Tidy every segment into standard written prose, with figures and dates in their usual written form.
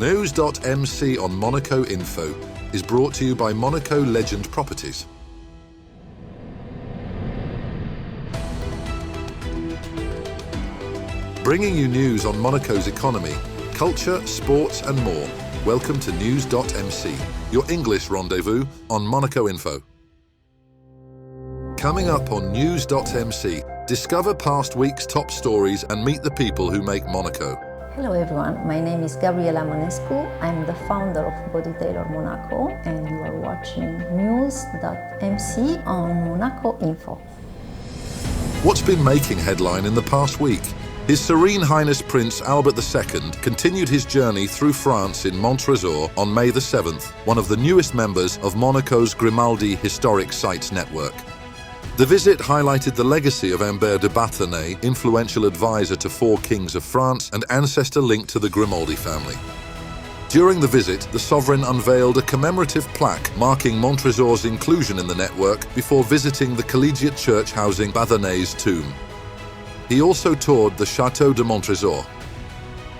NEWS.MC on Monaco Info is brought to you by Monaco Legend Properties. Bringing you news on Monaco's economy, culture, sports and more. Welcome to NEWS.MC, your English rendezvous on Monaco Info. Coming up on NEWS.MC, discover past week's top stories and meet the people who make Monaco. Hello everyone, my name is Gabriella. I'm the founder of Body Tailor Monaco and you are watching NEWS.MC on Monaco Info. What's been making headline in the past week? His Serene Highness Prince Albert II continued his journey through France in Montrésor on May the 7th, one of the newest members of Monaco's Grimaldi Historic Sites Network. The visit highlighted the legacy of Imbert de Bathernay, influential advisor to 4 kings of France and ancestor linked to the Grimaldi family. During the visit, the sovereign unveiled a commemorative plaque marking Montrésor's inclusion in the network before visiting the collegiate church housing Bathernay's tomb. He also toured the Château de Montrésor.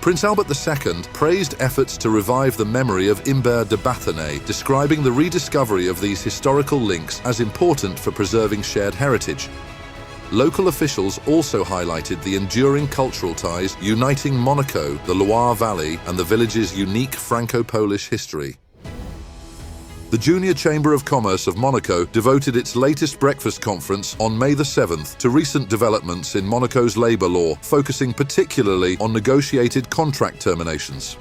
Prince Albert II praised efforts to revive the memory of Imbert de Bathernay, describing the rediscovery of these historical links as important for preserving shared heritage. Local officials also highlighted the enduring cultural ties uniting Monaco, the Loire Valley, and the village's unique Franco-Polish history. The Junior Chamber of Commerce of Monaco devoted its latest breakfast conference on May the 7th to recent developments in Monaco's labour law, focusing particularly on negotiated contract terminations.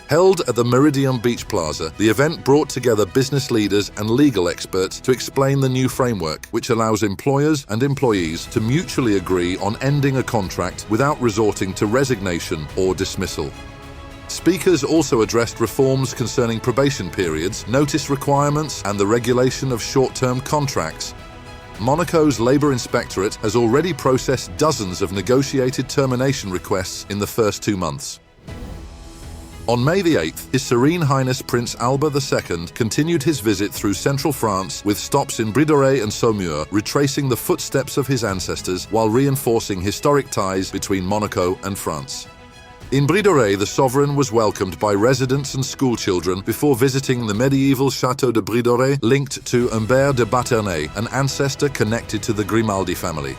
Held at the Méridien Beach Plaza, the event brought together business leaders and legal experts to explain the new framework, which allows employers and employees to mutually agree on ending a contract without resorting to resignation or dismissal. Speakers also addressed reforms concerning probation periods, notice requirements, and the regulation of short-term contracts. Monaco's Labour Inspectorate has already processed dozens of negotiated termination requests in the first 2 months. On May the 8th, His Serene Highness Prince Albert II continued his visit through central France with stops in Bridoré and Saumur, retracing the footsteps of his ancestors while reinforcing historic ties between Monaco and France. In Bridoré, the sovereign was welcomed by residents and schoolchildren before visiting the medieval Château de Bridoré linked to Imbert de Bathernay, an ancestor connected to the Grimaldi family.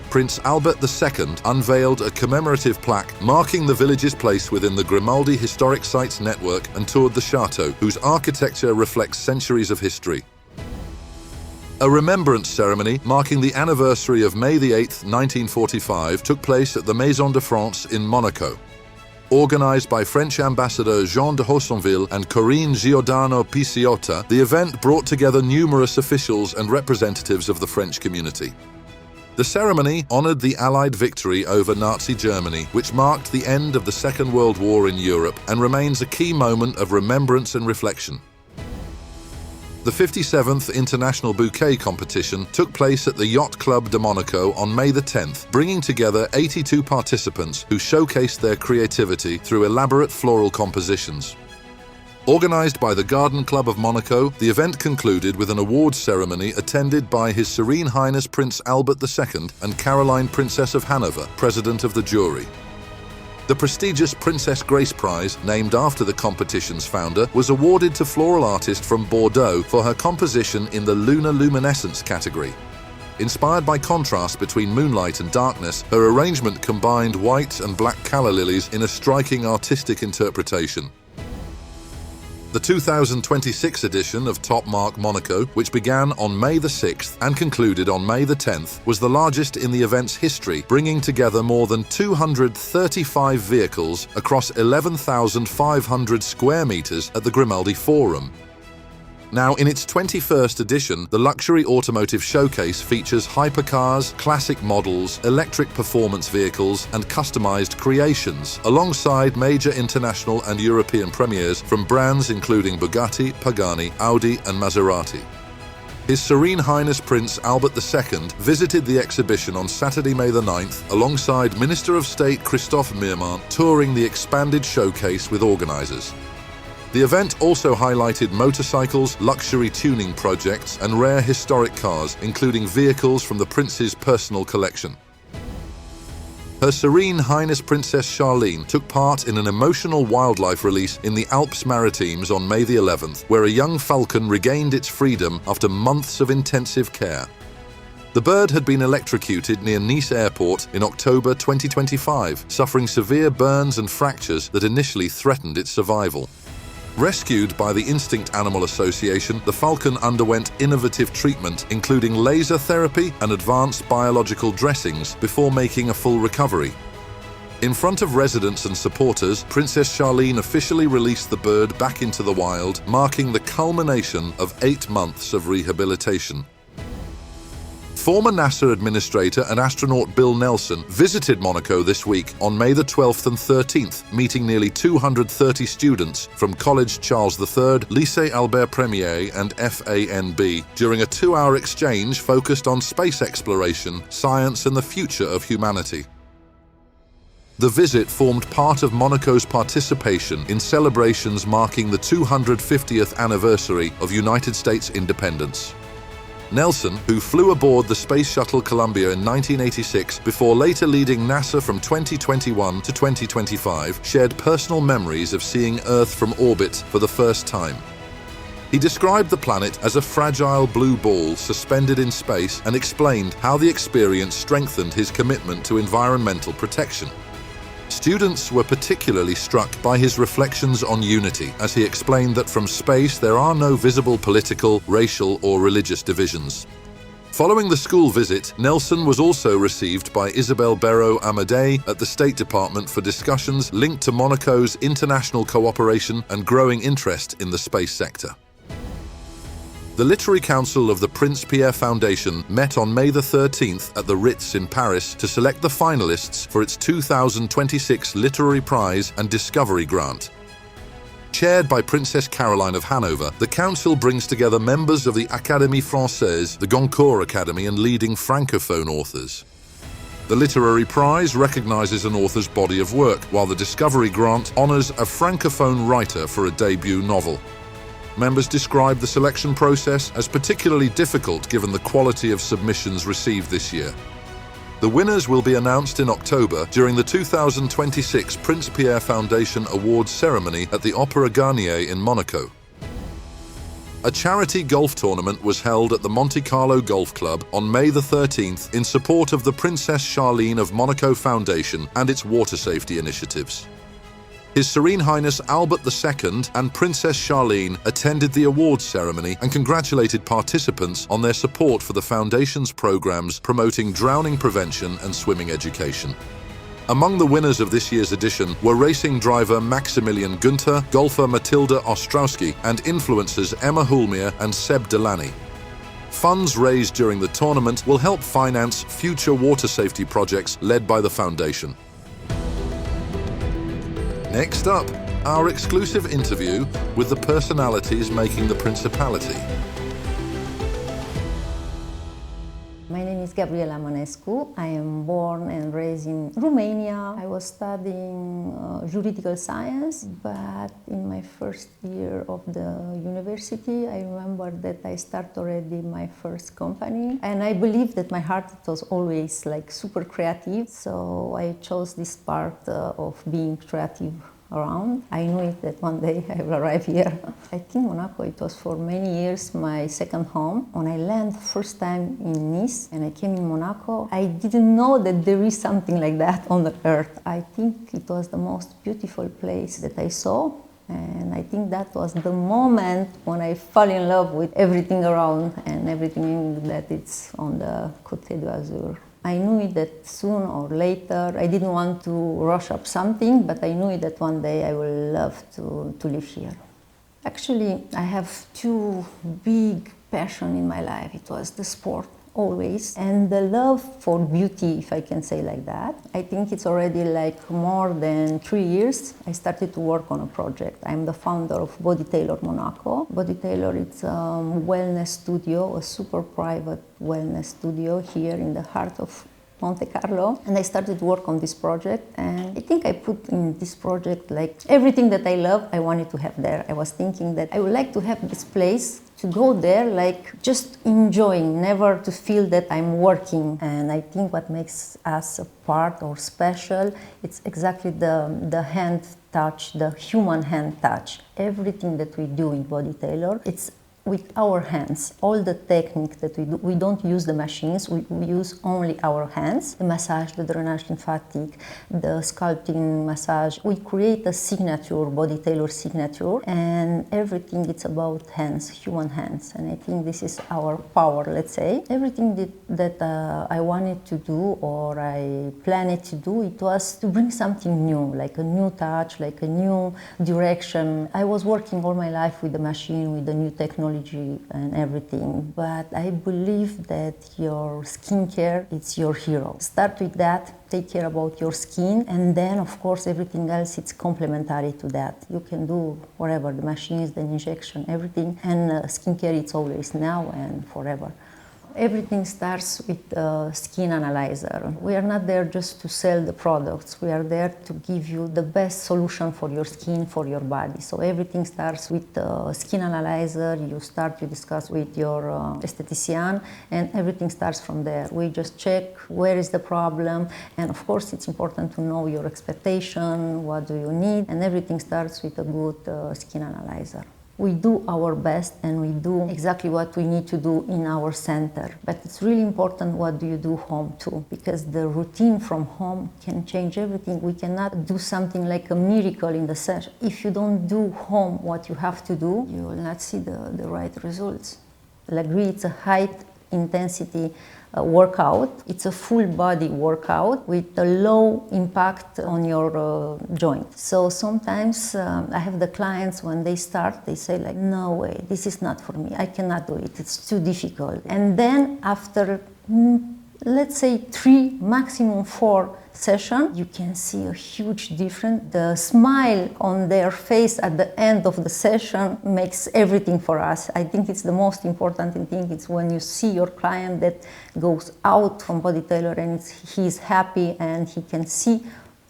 Prince Albert II unveiled a commemorative plaque marking the village's place within the Grimaldi Historic Sites Network and toured the chateau, whose architecture reflects centuries of history. A remembrance ceremony marking the anniversary of May the 8th, 1945 took place at the Maison de France in Monaco. Organised by French Ambassador Jean de Haussonville and Corinne Giordano-Picciota, the event brought together numerous officials and representatives of the French community. The ceremony honoured the Allied victory over Nazi Germany, which marked the end of the Second World War in Europe and remains a key moment of remembrance and reflection. The 57th International Bouquet Competition took place at the Yacht Club de Monaco on May the 10th, bringing together 82 participants who showcased their creativity through elaborate floral compositions. Organised by the Garden Club of Monaco, the event concluded with an awards ceremony attended by His Serene Highness Prince Albert II and Caroline, Princess of Hanover, President of the jury. The prestigious Princess Grace Prize, named after the competition's founder, was awarded to floral artist from Bordeaux for her composition in the Lunar Luminescence category. Inspired by contrast between moonlight and darkness, her arrangement combined white and black calla lilies in a striking artistic interpretation. The 2026 edition of Top Mark Monaco, which began on May the 6th and concluded on May the 10th, was the largest in the event's history, bringing together more than 235 vehicles across 11,500 square meters at the Grimaldi Forum. Now, in its 21st edition, the luxury automotive showcase features hypercars, classic models, electric performance vehicles, and customized creations, alongside major international and European premieres from brands including Bugatti, Pagani, Audi, and Maserati. His Serene Highness Prince Albert II visited the exhibition on Saturday, May the 9th, alongside Minister of State Christophe Meerman, touring the expanded showcase with organisers. The event also highlighted motorcycles, luxury tuning projects, and rare historic cars, including vehicles from the Prince's personal collection. Her Serene Highness Princess Charlene took part in an emotional wildlife release in the Alps Maritimes on May the 11th, where a young falcon regained its freedom after months of intensive care. The bird had been electrocuted near Nice Airport in October 2025, suffering severe burns and fractures that initially threatened its survival. Rescued by the Instinct Animal Association, the falcon underwent innovative treatment, including laser therapy and advanced biological dressings, before making a full recovery. In front of residents and supporters, Princess Charlene officially released the bird back into the wild, marking the culmination of 8 months of rehabilitation. Former NASA administrator and astronaut Bill Nelson visited Monaco this week on May the 12th and 13th, meeting nearly 230 students from College Charles III, Lycée Albert Premier and FANB during a 2-hour exchange focused on space exploration, science and the future of humanity. The visit formed part of Monaco's participation in celebrations marking the 250th anniversary of United States independence. Nelson, who flew aboard the Space Shuttle Columbia in 1986 before later leading NASA from 2021 to 2025, shared personal memories of seeing Earth from orbit for the first time. He described the planet as a fragile blue ball suspended in space and explained how the experience strengthened his commitment to environmental protection. Students were particularly struck by his reflections on unity, as he explained that from space there are no visible political, racial or religious divisions. Following the school visit, Nelson was also received by Isabelle Béraud-Amadei at the State Department for discussions linked to Monaco's international cooperation and growing interest in the space sector. The Literary Council of the Prince Pierre Foundation met on May the 13th at the Ritz in Paris to select the finalists for its 2026 Literary Prize and Discovery Grant. Chaired by Princess Caroline of Hanover, the Council brings together members of the Académie Française, the Goncourt Academy and leading Francophone authors. The Literary Prize recognizes an author's body of work, while the Discovery Grant honors a Francophone writer for a debut novel. Members described the selection process as particularly difficult given the quality of submissions received this year. The winners will be announced in October during the 2026 Prince Pierre Foundation Awards ceremony at the Opera Garnier in Monaco. A charity golf tournament was held at the Monte Carlo Golf Club on May the 13th in support of the Princess Charlene of Monaco Foundation and its water safety initiatives. His Serene Highness Albert II and Princess Charlene attended the awards ceremony and congratulated participants on their support for the Foundation's programs promoting drowning prevention and swimming education. Among the winners of this year's edition were racing driver Maximilian Günther, golfer Matilda Ostrowski, and influencers Emma Hulmier and Seb Delaney. Funds raised during the tournament will help finance future water safety projects led by the Foundation. Next up, our exclusive interview with the personalities making the Principality. My name is Gabriella. I am born and raised in Romania. I was studying juridical science, but in my first year of the university, I remember that I started already my first company. And I believe that my heart was always like super creative, so I chose this part of being creative around. I knew it that one day I will arrive here. I think Monaco, it was for many years my second home. When I landed first time in Nice and I came in Monaco, I didn't know that there is something like that on the earth. I think it was the most beautiful place that I saw. And I think that was the moment when I fell in love with everything around and everything that it's on the Côte d'Azur. I knew it that soon or later, I didn't want to rush up something, but I knew it that one day I will love to live here. Actually, I have two big passions in my life. It was the sport, always, and the love for beauty, if I can say like that. I think it's already like more than 3 years I started to work on a project. I'm the founder of Body Tailor Monaco. Body Tailor, it's a wellness studio, a super private wellness studio here in the heart of Monte Carlo, and I started to work on this project, and I think I put in this project like everything that I love, I wanted to have there. I was thinking that I would like to have this place to go there like just enjoying, never to feel that I'm working. And I think what makes us apart or special, it's exactly the hand touch, the human hand touch. Everything that we do in Body Tailor, it's with our hands. All the technique that we do, we don't use the machines, we use only our hands. The massage, the drainage lymphatic, the sculpting massage. We create a signature, Body Tailor signature, and everything it's about hands, human hands. And I think this is our power, let's say. Everything that I wanted to do or I planned to do, it was to bring something new, like a new touch, like a new direction. I was working all my life with the machine, with the new technology and everything, but I believe that your skincare, it's your hero. Start with that, take care about your skin, and then of course everything else, it's complementary to that. You can do whatever, the machines, the injection, everything, and skincare, it's always now and forever. Everything starts with a skin analyzer. We are not there just to sell the products. We are there to give you the best solution for your skin, for your body. So everything starts with the skin analyzer. You discuss with your esthetician, and everything starts from there. We just check where is the problem, and of course it's important to know your expectation, what do you need, and everything starts with a good skin analyzer. We do our best and we do exactly what we need to do in our center. But it's really important what do you do home too, because the routine from home can change everything. We cannot do something like a miracle in the session. If you don't do home what you have to do, you will not see the right results. L'Agri, it's a high intensity workout. It's a full body workout with a low impact on your joint. So sometimes I have the clients, when they start, they say like, no way, this is not for me. I cannot do it. It's too difficult. And then after, let's say 3, maximum 4 sessions, you can see a huge difference. The smile on their face at the end of the session makes everything for us. I think it's the most important thing. It's when you see your client that goes out from Body Tailor and he's happy and he can see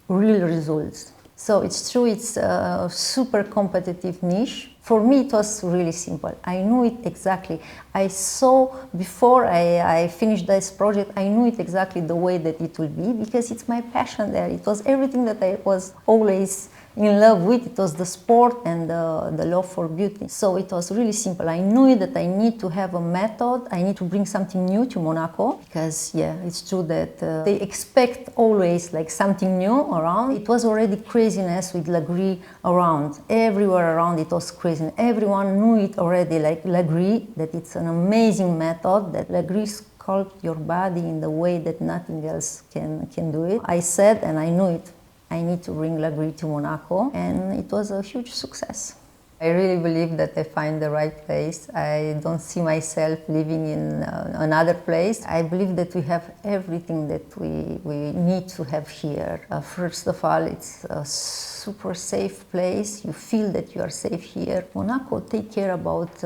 real results. So it's true, it's a super competitive niche. For me, it was really simple. I knew it exactly. I saw, before I finished this project, I knew it exactly the way that it will be, because it's my passion there. It was everything that I was always in love with. It was the sport and the love for beauty. So it was really simple. I knew that I need to have a method. I need to bring something new to Monaco, because yeah, it's true that they expect always like something new around. It was already craziness with L'Agri around. Everywhere around it was crazy. Everyone knew it already, like L'Agri, that it's an amazing method, that L'Agri sculpt your body in the way that nothing else can do it. I said, and I knew it, I need to bring L'Agri to Monaco, and it was a huge success. I really believe that I find the right place. I don't see myself living in another place. I believe that we have everything that we need to have here. First of all, it's a super safe place. You feel that you are safe here. Monaco take care about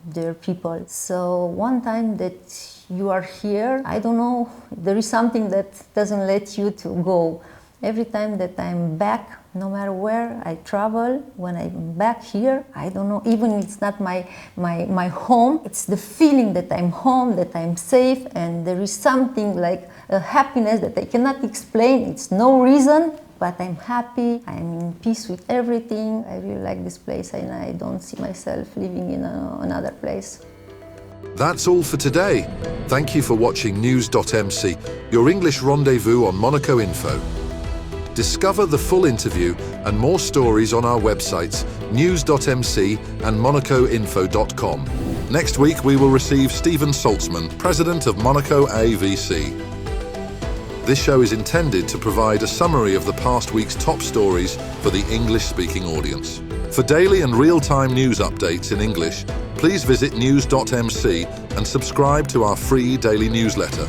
their people. So one time that you are here, I don't know, there is something that doesn't let you to go. Every time that I'm back, no matter where I travel, when I'm back here, I don't know, even if it's not my home, it's the feeling that I'm home, that I'm safe, and there is something like a happiness that I cannot explain. It's no reason, but I'm happy, I'm in peace with everything. I really like this place, and I don't see myself living in another place. That's all for today. Thank you for watching NEWS.MC, your English rendezvous on Monaco Info. Discover the full interview and more stories on our websites, NEWS.MC and MonacoInfo.com. Next week, we will receive Stephen Saltzman, President of Monaco AVC. This show is intended to provide a summary of the past week's top stories for the English-speaking audience. For daily and real-time news updates in English, please visit NEWS.MC and subscribe to our free daily newsletter.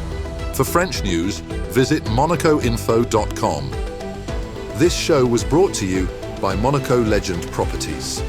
For French news, visit MonacoInfo.com. This show was brought to you by Monaco Legend Properties.